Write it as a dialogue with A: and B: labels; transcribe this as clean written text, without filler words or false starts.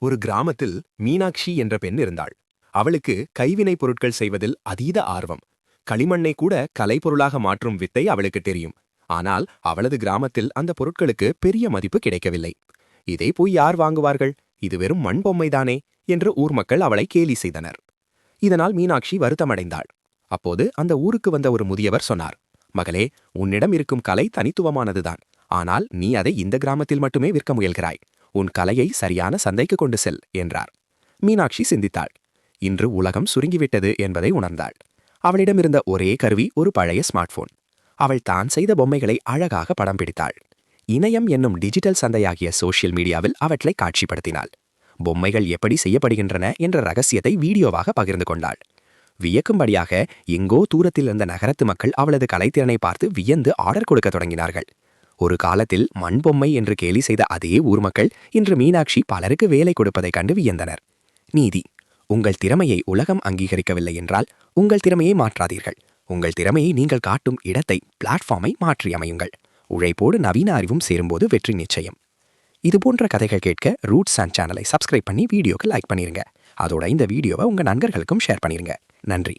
A: ஒரு கிராமத்தில் மீனாட்சி என்ற பெண் இருந்தாள். அவளுக்கு கைவினைப் பொருட்கள் செய்வதில் அதீத ஆர்வம். களிமண்ணை கூட கலைப்பொருளாக மாற்றும் வித்தை அவளுக்கு தெரியும். ஆனால் அவளது கிராமத்தில் அந்த பொருட்களுக்கு பெரிய மதிப்பு கிடைக்கவில்லை. இதை போய் யார் வாங்குவார்கள்? இது வெறும் மண் பொம்மைதானே என்று ஊர் மக்கள் அவளை கேலி செய்தனர். இதனால் மீனாட்சி வருத்தமடைந்தாள். அப்போது அந்த ஊருக்கு வந்த ஒரு முதியவர் சொன்னார், மகளே, உன்னிடம் இருக்கும் கலை தனித்துவமானதுதான். ஆனால் நீ அதை இந்த கிராமத்தில் மட்டுமே விற்க முயல்கிறாய். உன் கலையை சரியான சந்தைக்கு கொண்டு செல் என்றார். மீனாட்சி சிந்தித்தாள். இன்று உலகம் சுருங்கிவிட்டது என்பதை உணர்ந்தாள். அவளிடமிருந்த ஒரே கருவி ஒரு பழைய ஸ்மார்ட் போன். அவள் தான் செய்த பொம்மைகளை அழகாக படம் பிடித்தாள். இணையம் என்னும் டிஜிட்டல் சந்தையாகிய சோஷியல் மீடியாவில் அவற்றை காட்சிப்படுத்தினாள். பொம்மைகள் எப்படி செய்யப்படுகின்றன என்ற ரகசியத்தை வீடியோவாக பகிர்ந்து கொண்டாள். வியக்கும்படியாக எங்கோ தூரத்தில் இருந்த நகரத்து மக்கள் அவளது கலைத்திறனை பார்த்து வியந்து ஆர்டர் கொடுக்க தொடங்கினார்கள். ஒரு காலத்தில் மண் பொம்மை என்று கேலி செய்த அதே ஊர் மக்கள் இன்று மீனாட்சி பலருக்கு வேலை கொடுப்பதைக் கண்டு வியந்தனர். நீதி: உங்கள் திறமையை உலகம் அங்கீகரிக்கவில்லை என்றால் உங்கள் திறமையை மாற்றாதீர்கள். உங்கள் திறமையை நீங்கள் காட்டும் இடத்தை, பிளாட்ஃபார்மை மாற்றி அமையுங்கள். உழைப்போடு நவீன அறிவும் சேரும்போது வெற்றி நிச்சயம். இதுபோன்ற கதைகள் கேட்க ரூட்ஸ் அண்ட் சேனலை சப்ஸ்கிரைப் பண்ணி வீடியோக்கு லைக் பண்ணிருங்க. அதோட இந்த வீடியோவை உங்க நண்பர்களுக்கும் ஷேர் பண்ணிருங்க. நன்றி.